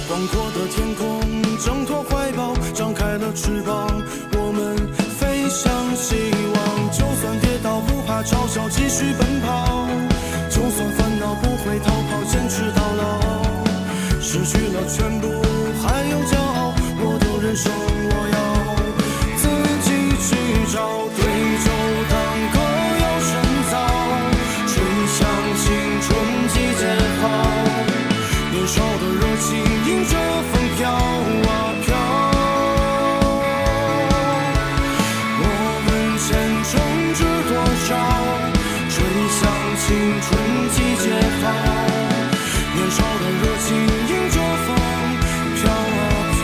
广阔的天空，挣脱怀抱，张开了翅膀，我们飞向希望。就算跌倒，不怕嘲笑，继续奔跑。就算烦恼，不会逃跑，坚持到老。失去了全部，还有骄傲，我的人生我要自己去找。对酒当歌要深造，吹响青春季节号。年少的热情迎着风飘啊飘，我们前程知多少？吹响青春季节号。年少的热情迎着风飘啊飘，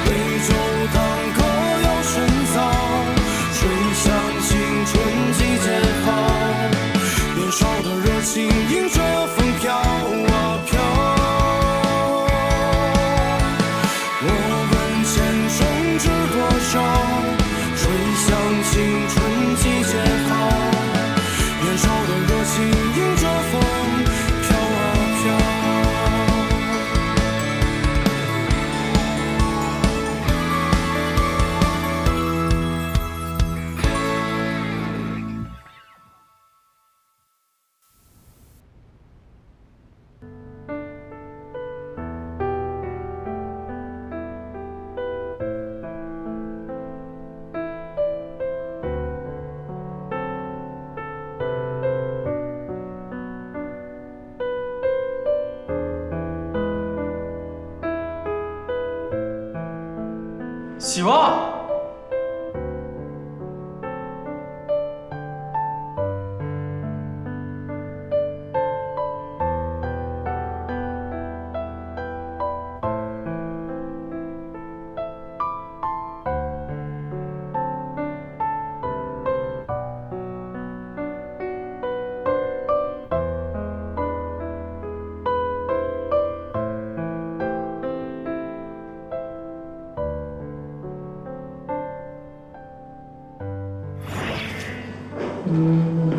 对酒当歌要深造，吹响青春季节号。年少的热情迎着风飘啊飘，我问前程知多少？吹响青春季节号。年少的热情迎着风飘啊飘。希望。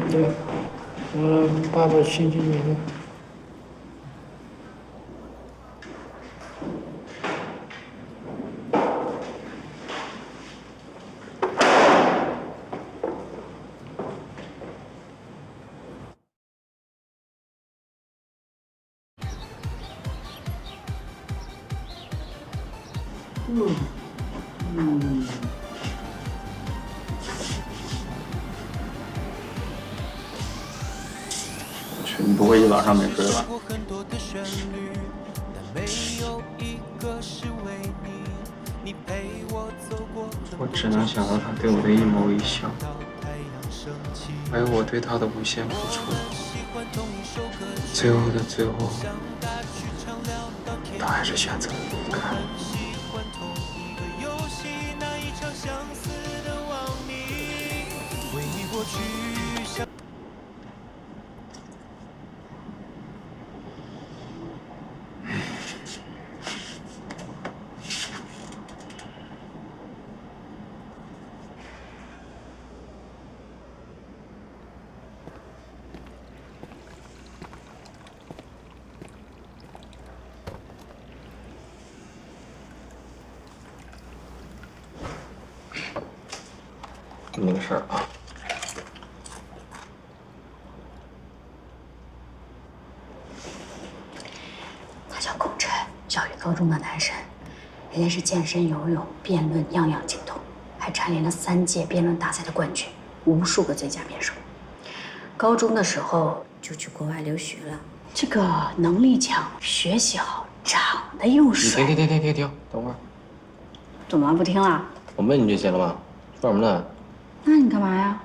对，我爸爸亲戚女的。你不会一晚上没睡吧？我只能想到他对我的一眸一笑，还有我对他的无限付出。最后的最后，他还是选择了离开。这么个事儿啊，他叫龚晨，教育高中的男生，人家是健身、游泳、辩论样样精通，还蝉联了3届辩论大赛的冠军，无数个最佳辩手。高中的时候就去国外留学了。这个能力强、学习好、长得又帅。停！等会儿，怎么不听了？我问你这些了吗？说什么呢？那你干嘛呀？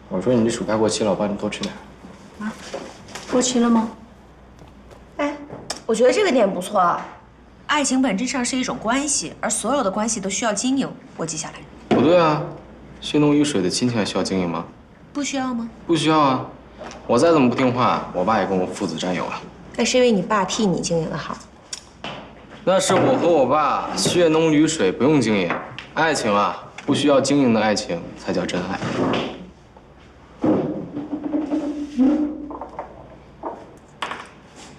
我说你这薯片过期了，我帮你多吃点。啊，过期了吗？哎，我觉得这个点不错啊。爱情本质上是一种关系，而所有的关系都需要经营。我记下来。不对啊，血浓于水的亲情还需要经营吗？不需要吗？不需要啊。我再怎么不听话，我爸也跟我父子占有啊。那是因为你爸替你经营的好。那是我和我爸血浓于水，不用经营。爱情啊，不需要经营的爱情才叫真爱。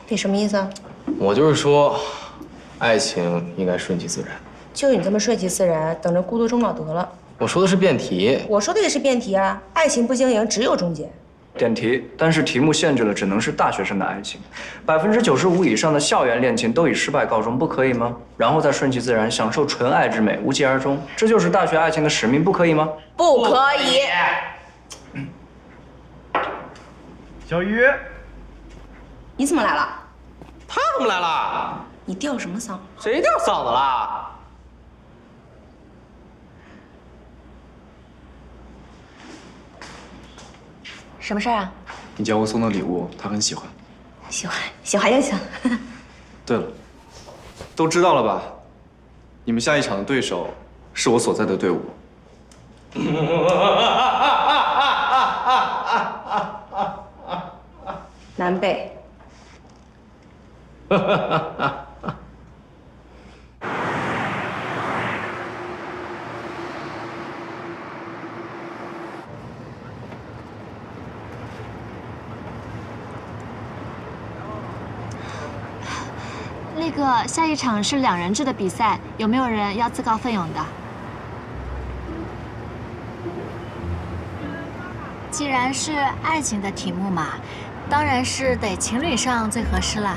你什么意思啊？我就是说，爱情应该顺其自然。就你这么顺其自然，等着孤独终老得了。我说的是辩题。我说的也是辩题啊，爱情不经营，只有终结。点题，但是题目限制了只能是大学生的爱情，95%以上的校园恋情都以失败告终，不可以吗？然后再顺其自然，享受纯爱之美，无疾而终，这就是大学爱情的使命，不可以吗？不可以。小鱼，你怎么来了？他怎么来了？你吊什么嗓？谁掉嗓子了？什么事儿啊？你叫我送的礼物，他很喜欢。喜欢，喜欢就行。对了，都知道了吧？你们下一场的对手是我所在的队伍。南北。那个下一场是2人制的比赛，有没有人要自告奋勇的？既然是爱情的题目嘛，当然是得情侣上最合适啦。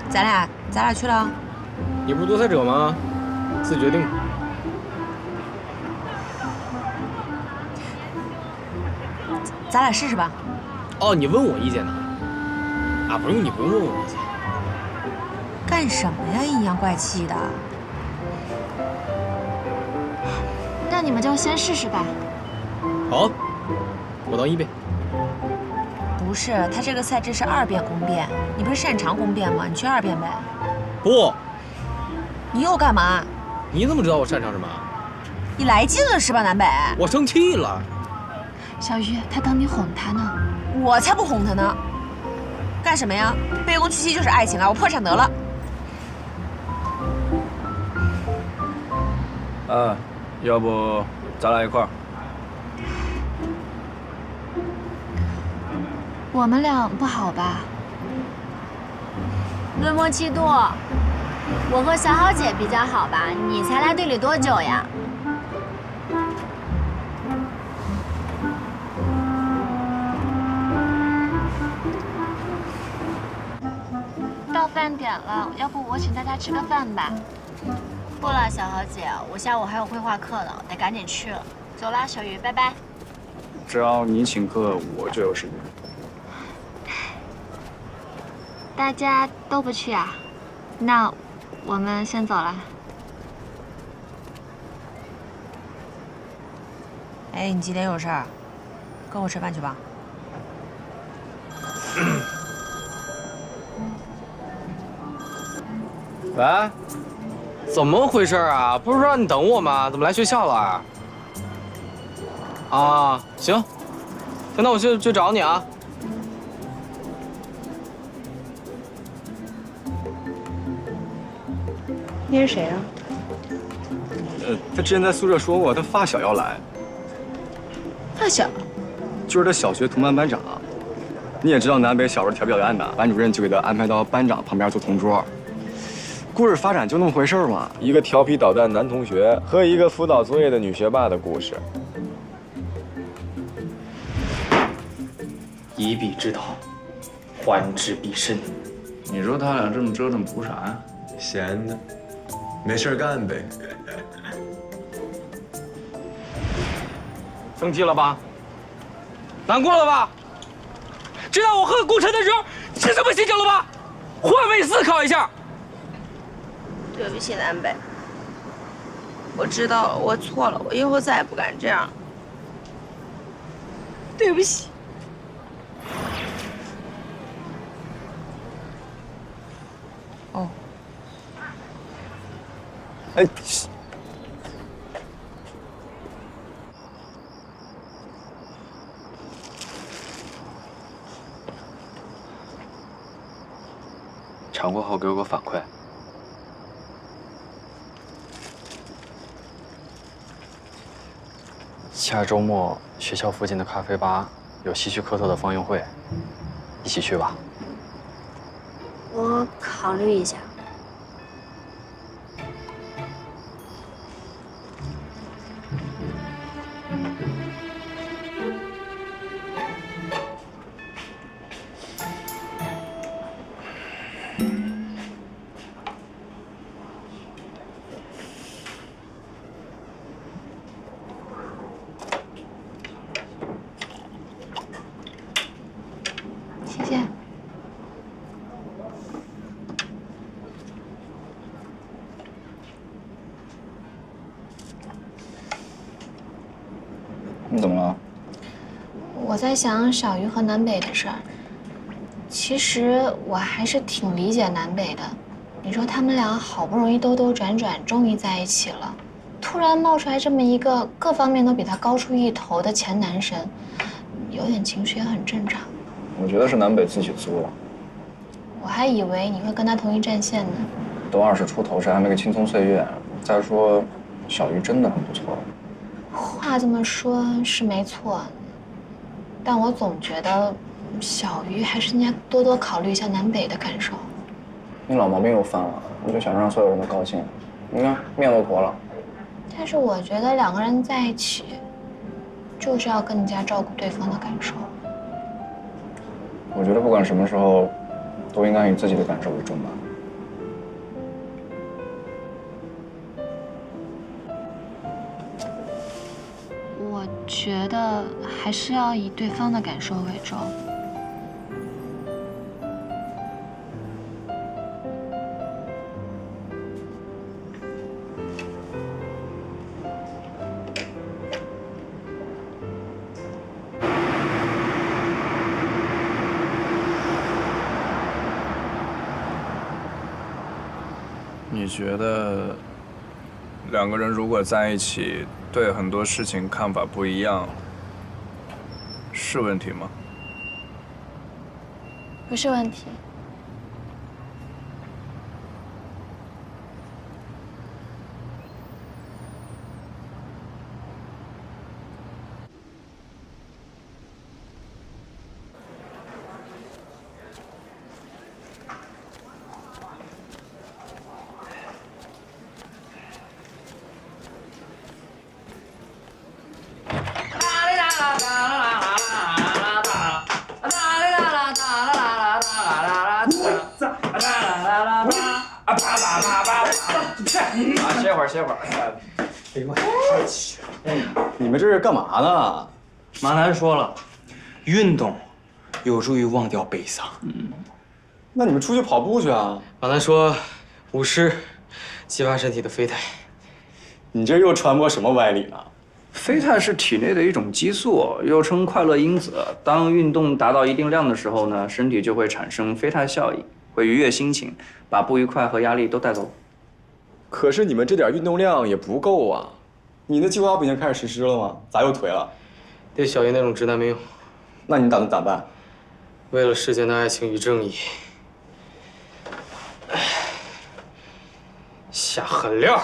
咱俩去了。你不是独裁者吗？自己决定。咱俩试试吧。哦，你问我意见呢？啊，不用，你不用问我意见。干什么呀？阴阳怪气的。那你们就先试试吧。好，我当1辩。不是，他这个赛制是2辩公辩，你不是擅长公辩吗？你去2辩呗。不，你又干嘛？你怎么知道我擅长什么？你来劲了是吧，南北？我生气了。小鱼，他等你哄他呢。我才不哄他呢。干什么呀？卑躬屈膝就是爱情啊！我破产得了。要不咱俩一块儿？我们俩不好吧？论默契度，我和小好姐比较好吧？你才来队里多久呀？到饭点了，要不我请大家吃个饭吧？不了，小豪姐，我下午还有绘画课呢，得赶紧去了。走啦，小鱼，拜拜。只要你请客，我就有时间。大家都不去啊？那我们先走了。哎，你几点有事儿？跟我吃饭去吧。喂，怎么回事啊？不是说让你等我吗？怎么来学校了？啊，行，那我去找你啊。你是谁啊？他之前在宿舍说过，他发小要来，发小。就是他小学同班班长。你也知道南北小时候调皮捣蛋的，班主任就给他安排到班长旁边做同桌。故事发展就那么回事嘛。一个调皮捣蛋男同学和一个辅导作业的女学霸的故事。以彼之道，还之彼身。你说他俩这么折腾图啥呀？闲的，没事干呗。生气了吧？难过了吧？知道我和顾晨的时候是什么心情了吧？换位思考一下。对不起，南北。我知道了，我错了，我以后再也不敢这样。对不起。哦。哎。尝过后给我个反馈。下周末学校附近的咖啡吧有希区柯特的放映会，一起去吧。我考虑一下。谢谢。你怎么了？我在想小鱼和南北的事儿。其实我还是挺理解南北的。你说他们俩好不容易兜兜转转，终于在一起了，突然冒出来这么一个各方面都比他高出一头的前男神，有点情绪也很正常。我觉得是南北自己作了。我还以为你会跟他同一战线呢。都20出头，谁还没个青葱岁月？再说，小鱼真的很不错。话这么说，是没错，但我总觉得小鱼还是应该多多考虑一下南北的感受。你老毛病又犯了，你就想让所有人都高兴。你看面都坨了。但是我觉得两个人在一起，就是要更加照顾对方的感受。我觉得不管什么时候，都应该以自己的感受为重吧。我觉得还是要以对方的感受为重。你觉得两个人如果在一起，对很多事情看法不一样，是问题吗？不是问题。歇会儿。哎呦我去！你们这是干嘛呢？马南说了，运动有助于忘掉悲伤。那你们出去跑步去啊？马南说，舞狮激发身体的啡肽。你这又传播什么歪理呢？啡肽是体内的一种激素，又称快乐因子。当运动达到一定量的时候呢，身体就会产生啡肽效应，会愉悦心情，把不愉快和压力都带走。可是你们这点运动量也不够啊！你的计划不已经开始实施了吗？咋又颓了？对小云那种直男没用。那你打算咋办？为了世间的爱情与正义，下狠料。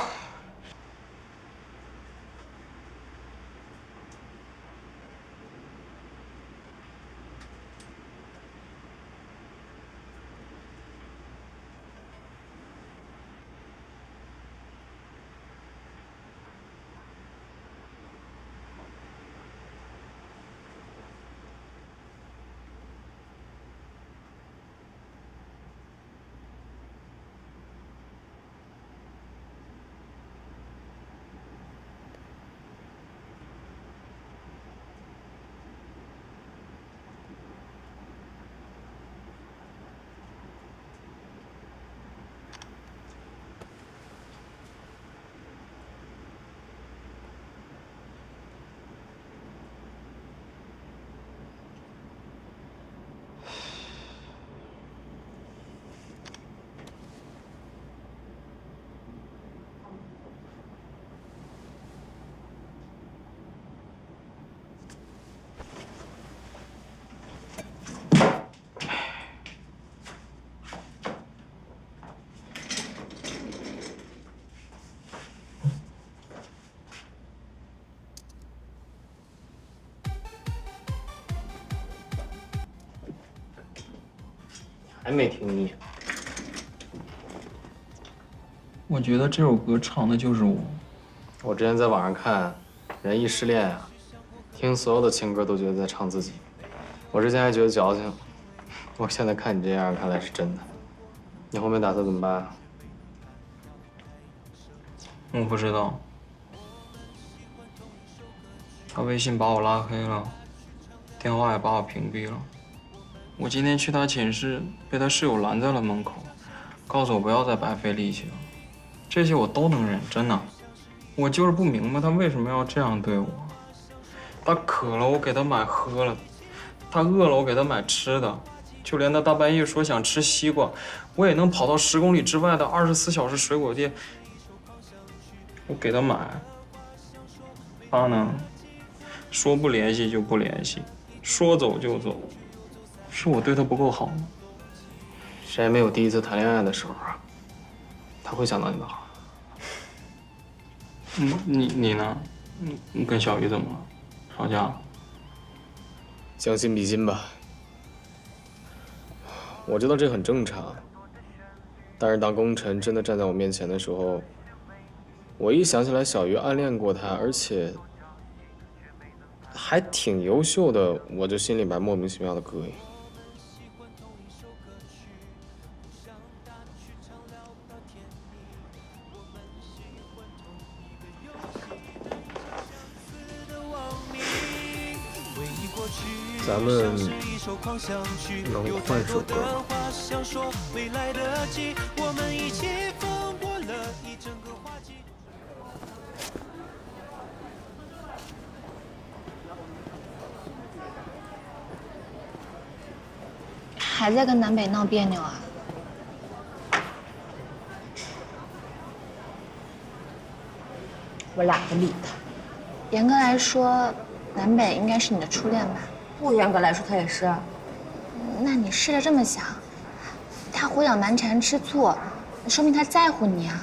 还没听腻。我觉得这首歌唱的就是我。我之前在网上看，人一失恋啊，听所有的情歌都觉得在唱自己。我之前还觉得矫情，我现在看你这样，看来是真的。你后面打算怎么办啊？我不知道。他微信把我拉黑了，电话也把我屏蔽了。我今天去他寝室，被他室友拦在了门口，告诉我不要再白费力气了。这些我都能忍，真的。我就是不明白他为什么要这样对我。他渴了，我给他买喝了；他饿了，我给他买吃的。就连他大半夜说想吃西瓜，我也能跑到10公里之外的24小时水果店，我给他买。他呢，说不联系就不联系，说走就走。是我对他不够好吗？谁没有第一次谈恋爱的时候啊？他会想到你的好。你呢？你跟小鱼怎么了？吵架了？将心比心吧。我知道这很正常，但是当功臣真的站在我面前的时候，我一想起来小鱼暗恋过他，而且还挺优秀的，我就心里边莫名其妙的膈应。咱们能换首歌吗？还在跟南北闹别扭啊？我懒得理他。严格来说，南北应该是你的初恋吧？不严格来说，他也是。那你试着这么想，他胡搅蛮缠吃醋，说明他在乎你啊。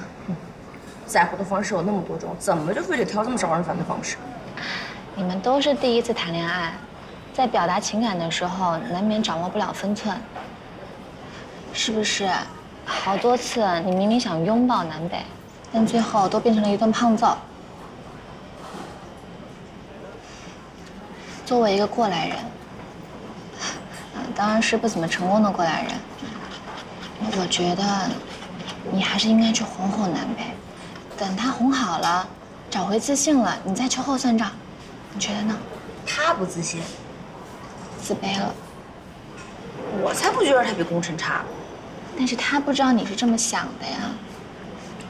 在乎的方式有那么多种，怎么就非得挑这么招人烦的方式？你们都是第一次谈恋爱，在表达情感的时候，难免掌握不了分寸，是不是？好多次你明明想拥抱南北，但最后都变成了一顿胖揍。作为一个过来人，当然是不怎么成功的过来人，我觉得你还是应该去哄哄南北，等他哄好了，找回自信了，你再秋后算账，你觉得呢？他不自信，自卑了。我才不觉得他比功臣差。但是他不知道你是这么想的呀。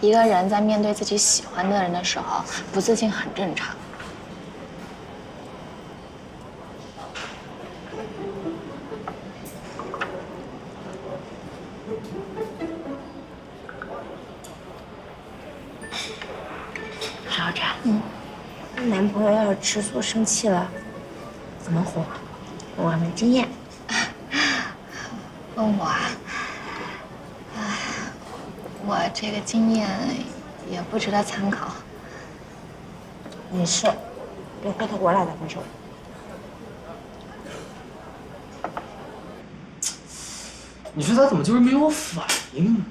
一个人在面对自己喜欢的人的时候，不自信很正常。小婵，男朋友要是吃醋生气了，怎么哄啊？我没经验。问我啊？我这个经验也不值得参考。你是，别回头我俩再分手。你说他怎么就是没有反应呢？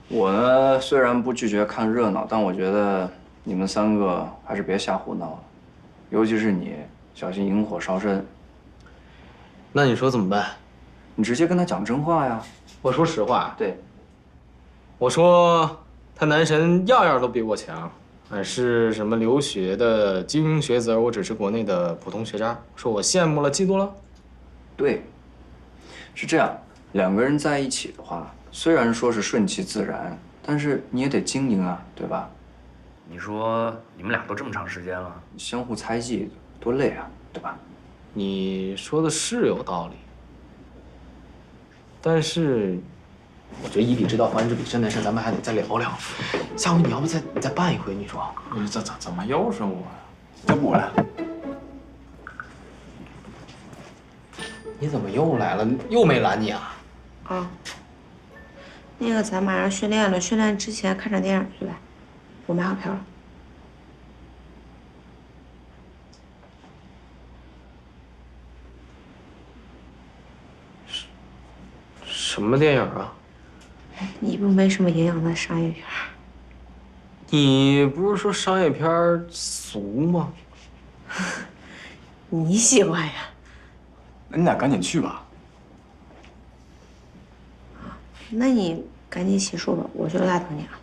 我呢，虽然不拒绝看热闹，但我觉得你们3个还是别瞎胡闹了，尤其是你，小心引火烧身。那你说怎么办？你直接跟他讲真话呀。我说实话，对，我说他男神样样都比我强，是什么留学的精英学子，而我只是国内的普通学渣，说我羡慕了，嫉妒了。对，是这样，两个人在一起的话，虽然说是顺其自然，但是你也得经营啊，对吧？你说你们俩都这么长时间了，相互猜忌多累啊，对吧？你说的是有道理，但是我觉得以彼之道还治彼身的事，咱们还得再聊聊。下回你要不你再办一回，你说？怎么又是我呀？要不我来？你怎么又来了？又没拦你啊？啊，那个咱马上训练了，训练之前看场电影去呗。我买好票了。什么电影啊？一部没什么营养的商业片。你不是说商业片俗吗？你喜欢呀？那你俩赶紧去吧。那你赶紧洗漱吧，我去楼下等你啊。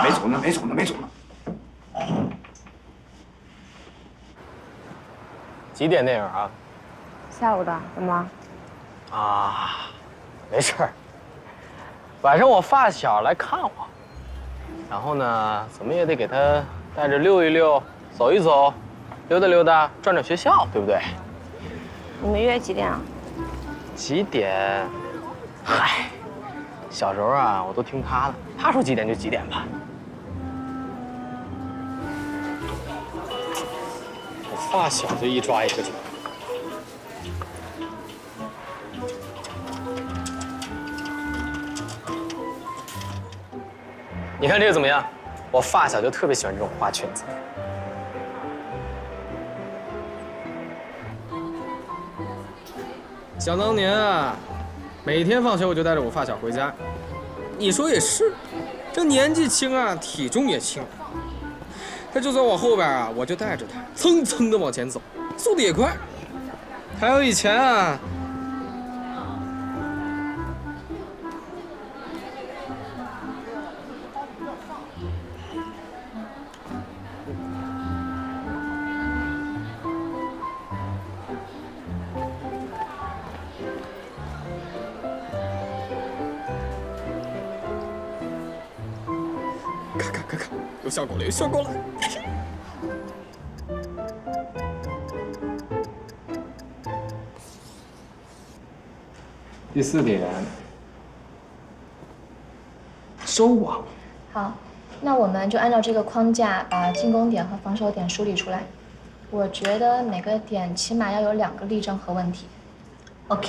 没走呢，没走呢，没走呢。几点电影啊？下午的，怎么了？啊，没事儿。晚上我发小来看我，然后呢，怎么也得给他带着溜一溜，走一走，溜达溜达，转转学校，对不对？你们约几点啊？几点？嗨，小时候啊，我都听他的，他说几点就几点吧。我发小就一抓一个准。你看这个怎么样？我发小就特别喜欢这种花裙子。想当年啊，每天放学我就带着我发小回家。你说也是，这年纪轻啊，体重也轻。他就在我后边啊，我就带着他蹭蹭的往前走，速度也快。还有以前啊。看，有效果了，有效果了！第4点，收网。好，那我们就按照这个框架把进攻点和防守点梳理出来。我觉得每个点起码要有2个例证和问题。OK。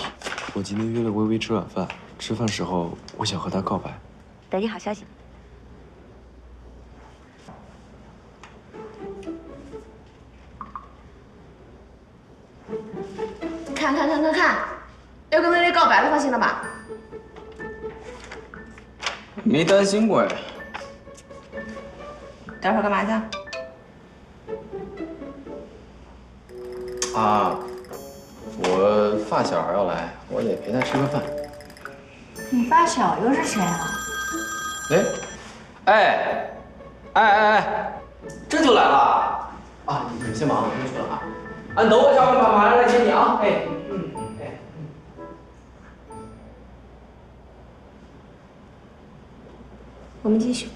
我今天约了微微吃晚饭，吃饭时候我想和她告白。等你好消息。看，要跟薇薇告白了，放心了吧？没担心过呀。待会儿干嘛去？啊，我发小要来，我得陪他吃个饭。你发小又是谁啊？哎，这就来了啊！你先忙，我先去了啊。等我，小伙伴，马上来接你啊！我们继续。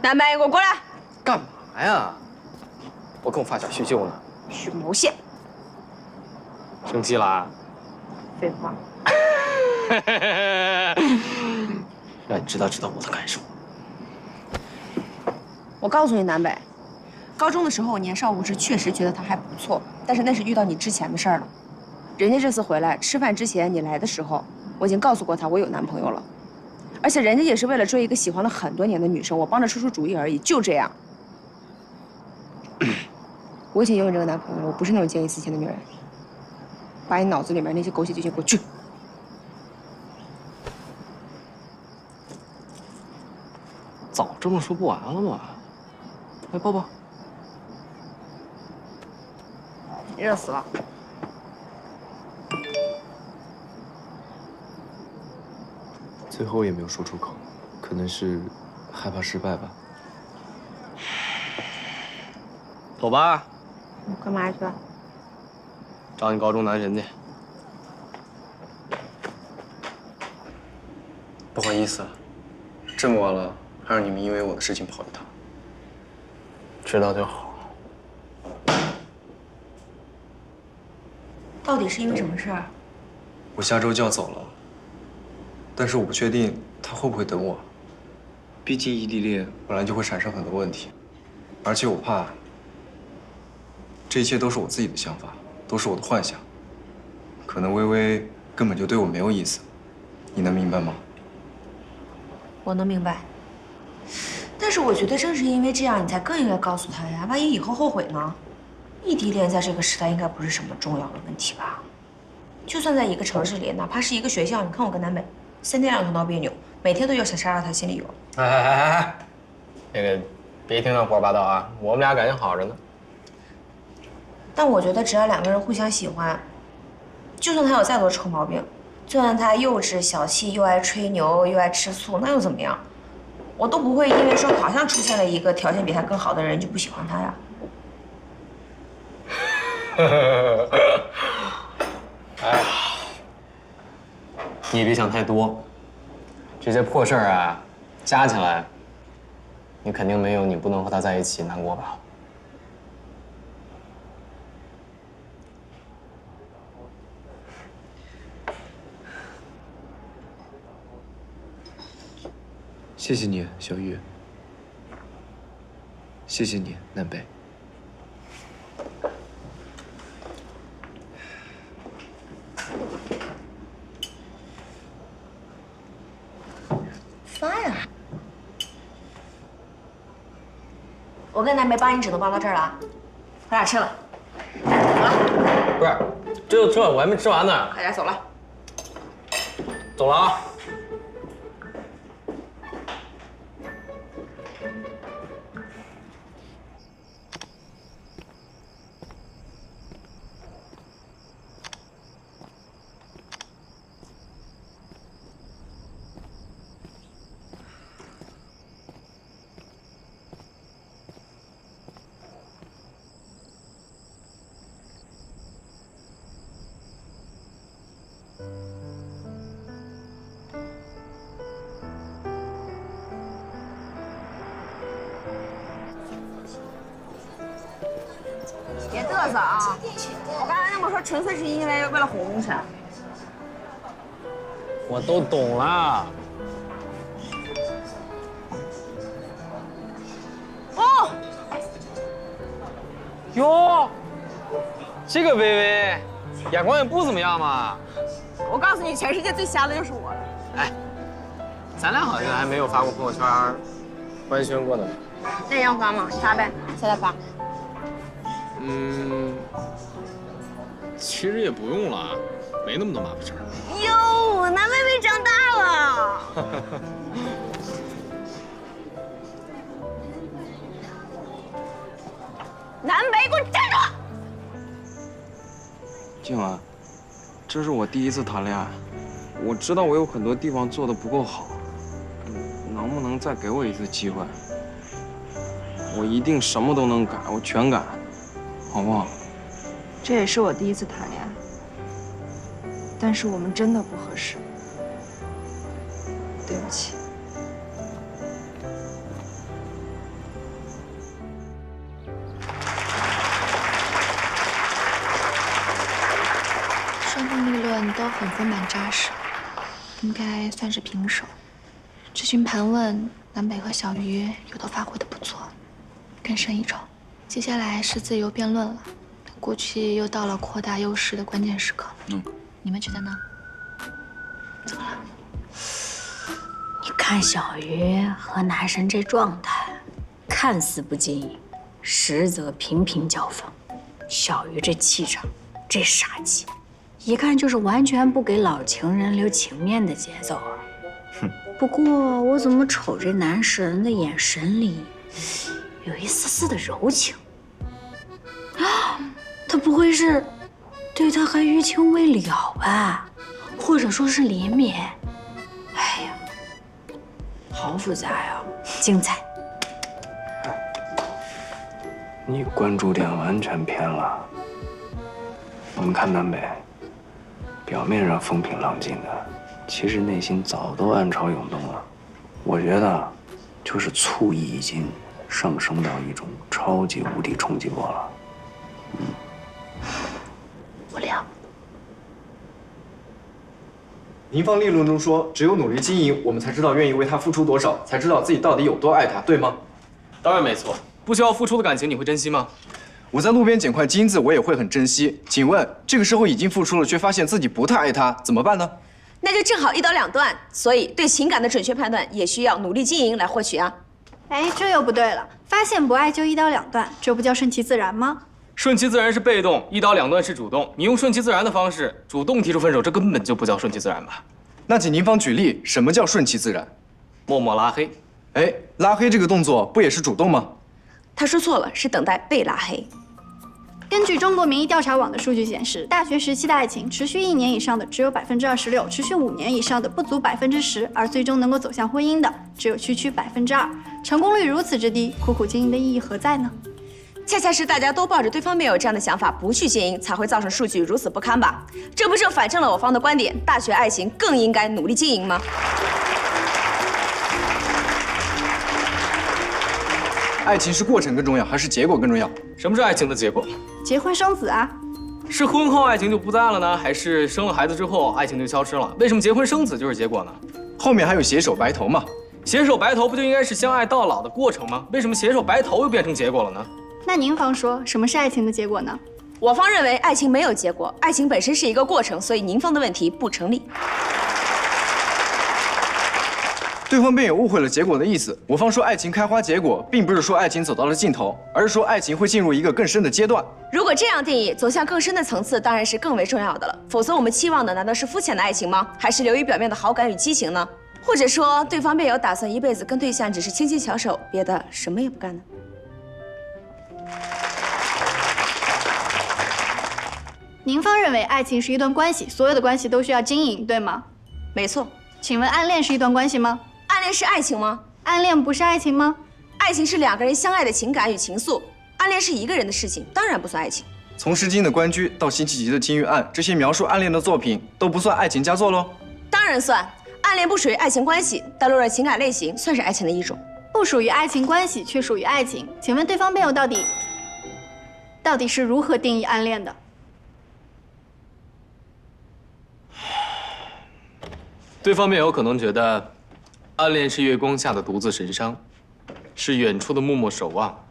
南白，你给我过来！干嘛呀？我跟我发小叙旧呢。许谋线。生气啦？废话。让你知道我的感受。我告诉你，南北，高中的时候我年少无知，确实觉得他还不错，但是那是遇到你之前的事儿了。人家这次回来吃饭之前，你来的时候，我已经告诉过他我有男朋友了，而且人家也是为了追一个喜欢了很多年的女生，我帮着出出主意而已，就这样。我已经拥有这个男朋友了，我不是那种见异思迁的女人。把你脑子里面那些狗血剧情给我去！早这么说不完了吗？来抱抱。热死了。最后也没有说出口，可能是害怕失败吧。走吧。干嘛去了？找你高中男神去。不好意思，这么晚了，还让你们因为我的事情跑一趟。知道就好。到底是因为什么事儿？我下周就要走了，但是我不确定他会不会等我。毕竟异地恋本来就会产生很多问题，而且我怕这一切都是我自己的想法，都是我的幻想。可能微微根本就对我没有意思，你能明白吗？我能明白。但是我觉得正是因为这样，你才更应该告诉他呀，万一以后后悔呢？异地恋在这个时代应该不是什么重要的问题吧？就算在一个城市里，哪怕是一个学校，你看我跟南北3天2头闹别扭，每天都要想杀他心里有。哎，那个别听他胡说八道啊！我们俩感情好着呢。但我觉得只要2个人互相喜欢，就算他有再多臭毛病，就算他幼稚小气，又爱吹牛又爱吃醋，那又怎么样？我都不会因为说好像出现了一个条件比他更好的人就不喜欢他呀。哎呀，你也别想太多，这些破事儿啊，加起来，你肯定没有你不能和他在一起难过吧？谢谢你，小雨。谢谢你，南北。发呀！我跟南北把你只能帮到这儿了啊，快点吃了。走了。不是，这就吃了，我还没吃完呢。快点走了。走了啊。别嘚瑟啊！我刚才那么说，纯粹是因为了哄红尘。我都懂了。哦，哟，这个薇薇眼光也不怎么样嘛。我告诉你，全世界最瞎的就是我。哎，咱俩好像还没有发过朋友圈官宣过呢。那你要发吗？你发呗，现在发。其实也不用了，没那么多麻烦事儿。哟，南薇薇长大了。南北，给我站住！静雯，这是我第一次谈恋爱，我知道我有很多地方做的不够好，能不能再给我一次机会？我一定什么都能改，我全改，好不好？这也是我第一次谈恋爱，但是我们真的不合适，对不起。双方立论都很丰满扎实，应该算是平手。这群盘问，南北和小鱼有都发挥的不错，更胜一筹。接下来是自由辩论了。估计又到了扩大优势的关键时刻。你们觉得呢？怎么了？你看小鱼和男神这状态，看似不经意，实则频频交锋。小鱼这气场，这杀气，一看就是完全不给老情人留情面的节奏啊！不过我怎么瞅这男神的眼神里，有一丝丝的柔情啊？他不会是对他还余情未了吧？或者说是怜悯？哎呀，好复杂呀，精彩！你关注点完全偏了。我们看南北，表面上风平浪静的，其实内心早都暗潮涌动了。我觉得，就是醋意已经上升到一种超级无敌冲击波了。不聊。您方立论中说，只有努力经营，我们才知道愿意为他付出多少，才知道自己到底有多爱他，对吗？当然没错。不需要付出的感情，你会珍惜吗？我在路边捡块金子，我也会很珍惜。请问，这个时候已经付出了，却发现自己不太爱他，怎么办呢？那就正好一刀两断。所以，对情感的准确判断也需要努力经营来获取啊。哎，这又不对了，发现不爱就一刀两断，这不叫顺其自然吗？顺其自然是被动，一刀两断是主动。你用顺其自然的方式主动提出分手，这根本就不叫顺其自然吧？那请您方举例，什么叫顺其自然？默默拉黑。哎，拉黑这个动作不也是主动吗？他说错了，是等待被拉黑。根据中国民意调查网的数据显示，大学时期的爱情持续1年以上的只有26%，持续5年以上的不足10%，而最终能够走向婚姻的只有区2%。成功率如此之低，苦苦经营的意义何在呢？恰恰是大家都抱着对方没有这样的想法不去经营，才会造成数据如此不堪吧？这不正反证了我方的观点，大学爱情更应该努力经营吗？爱情是过程更重要，还是结果更重要？什么是爱情的结果？结婚生子啊。是婚后爱情就不在了呢，还是生了孩子之后爱情就消失了？为什么结婚生子就是结果呢？后面还有携手白头嘛？携手白头不就应该是相爱到老的过程吗？为什么携手白头又变成结果了呢？那您方说什么是爱情的结果呢？我方认为爱情没有结果，爱情本身是一个过程，所以您方的问题不成立。对方辩友误会了结果的意思。我方说爱情开花结果，并不是说爱情走到了尽头，而是说爱情会进入一个更深的阶段。如果这样定义，走向更深的层次当然是更为重要的了。否则我们期望的难道是肤浅的爱情吗？还是流于表面的好感与激情呢？或者说，对方辩友打算一辈子跟对象只是牵牵小手，别的什么也不干呢？您方认为爱情是一段关系，所有的关系都需要经营，对吗？没错。请问暗恋是一段关系吗？暗恋是爱情吗？暗恋不是爱情吗？爱情是两个人相爱的情感与情愫，暗恋是一个人的事情，当然不算爱情。从《诗经》的《关雎》到辛弃疾的《金玉案》，这些描述暗恋的作品都不算爱情佳作喽？当然算，暗恋不属于爱情关系，但落入情感类型，算是爱情的一种。不属于爱情关系，却属于爱情。请问对方辩友到底是如何定义暗恋的？对方辩友可能觉得，暗恋是月光下的独自神伤，是远处的默默守望，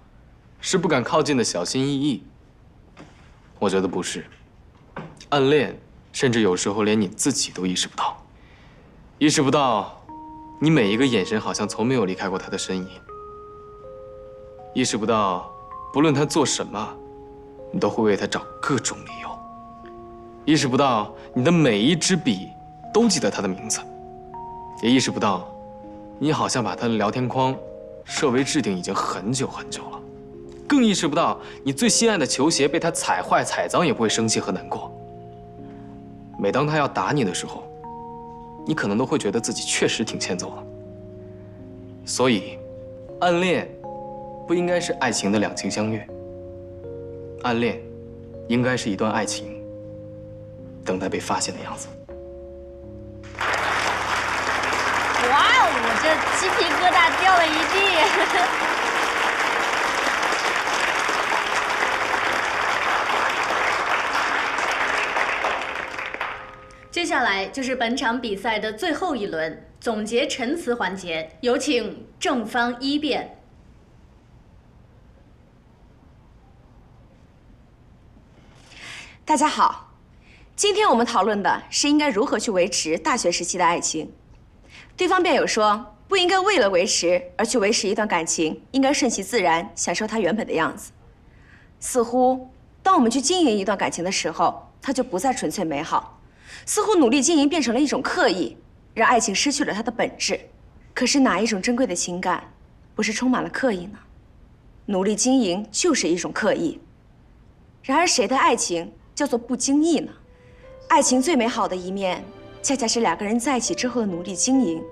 是不敢靠近的小心翼翼。我觉得不是，暗恋甚至有时候连你自己都意识不到，意识不到你每一个眼神好像从没有离开过他的身影，意识不到不论他做什么，你都会为他找各种理由，意识不到你的每一支笔都记得他的名字，也意识不到，你好像把他的聊天框设为置顶已经很久很久了，更意识不到你最心爱的球鞋被他踩坏踩脏也不会生气和难过。每当他要打你的时候，你可能都会觉得自己确实挺欠揍的。所以，暗恋不应该是爱情的两情相悦，暗恋应该是一段爱情等待被发现的样子。哇哦，我这鸡皮疙瘩掉了一地。接下来就是本场比赛的最后一轮总结陈词环节，有请正方一辩。大家好，今天我们讨论的是应该如何去维持大学时期的爱情。对方辩友说，不应该为了维持而去维持一段感情，应该顺其自然，享受它原本的样子。似乎当我们去经营一段感情的时候，它就不再纯粹美好。似乎努力经营变成了一种刻意，让爱情失去了它的本质。可是哪一种珍贵的情感，不是充满了刻意呢？努力经营就是一种刻意。然而谁的爱情叫做不经意呢？爱情最美好的一面，恰恰是两个人在一起之后的努力经营。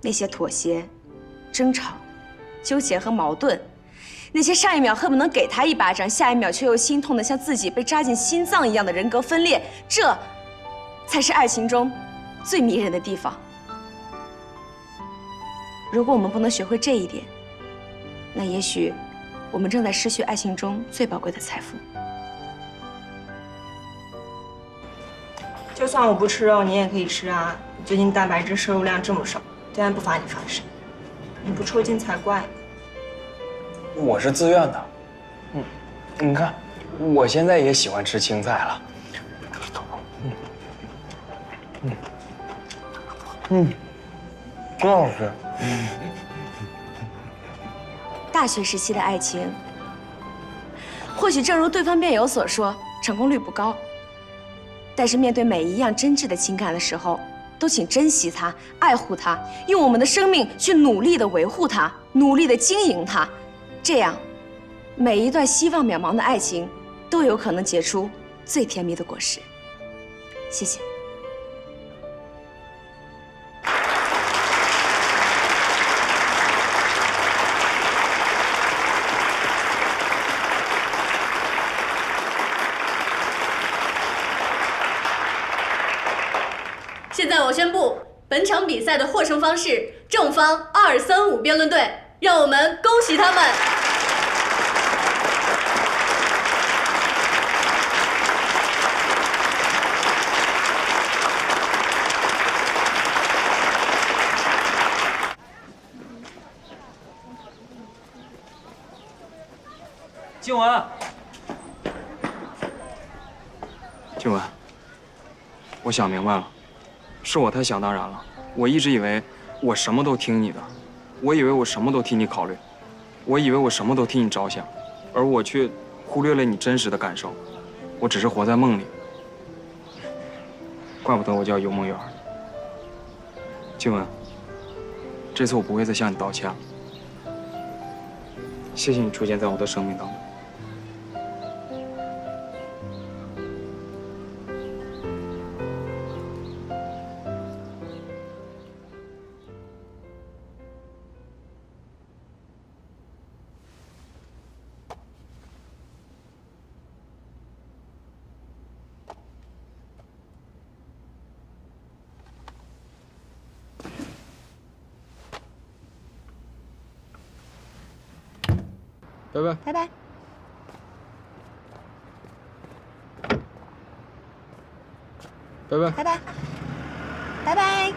那些妥协、争吵、纠结和矛盾，那些上一秒恨不能给他一巴掌，下一秒却又心痛的像自己被扎进心脏一样的人格分裂，这才是爱情中最迷人的地方。如果我们不能学会这一点，那也许我们正在失去爱情中最宝贵的财富。就算我不吃肉，你也可以吃啊！你最近蛋白质摄入量这么少，当然不罚你发誓。你不抽筋才怪呢。我是自愿的。你看，我现在也喜欢吃青菜了。真好吃。大学时期的爱情，或许正如对方辩友所说，成功率不高。但是面对每一样真挚的情感的时候，都请珍惜它，爱护它，用我们的生命去努力的维护它，努力的经营它，这样，每一段希望渺茫的爱情，都有可能结出最甜蜜的果实。谢谢。现在我宣布，本场比赛的获胜方是正方235辩论队，让我们恭喜他们。静雯，静雯，我想明白了，是我太想当然了。我一直以为我什么都听你的，我以为我什么都替你考虑，我以为我什么都替你着想，而我却忽略了你真实的感受。我只是活在梦里，怪不得我叫游梦圆。静雯，这次我不会再向你道歉了。谢谢你出现在我的生命当中。拜拜。拜拜。拜拜。拜拜。拜拜。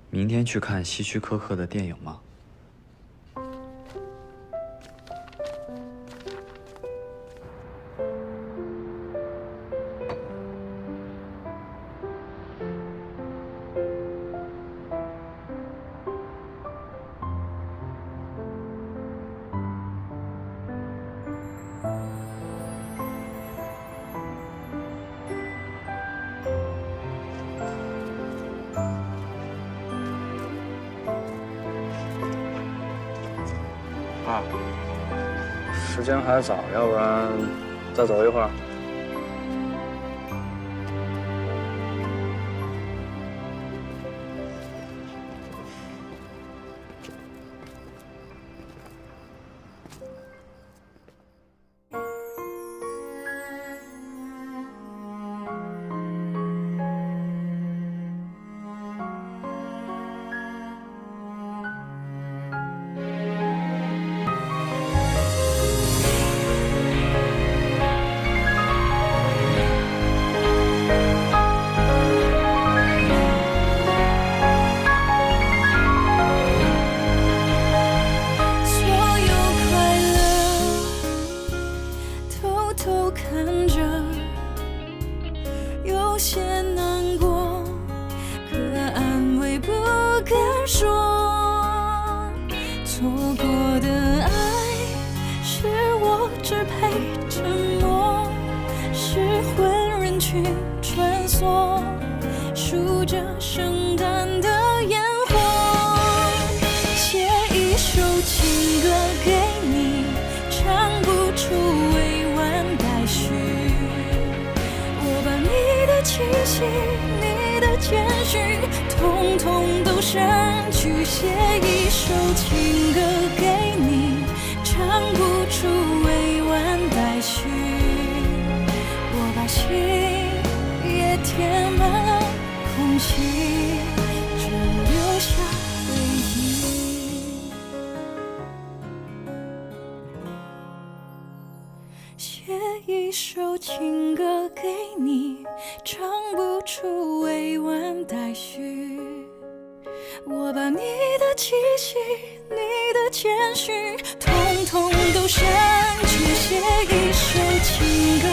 明天去看希区柯克的电影吗？爸，时间还早，要不然再走一会儿。写一一首情歌给你，唱不出委婉待续。我把你的气息，你的谦虚，统统都删去，写一首情歌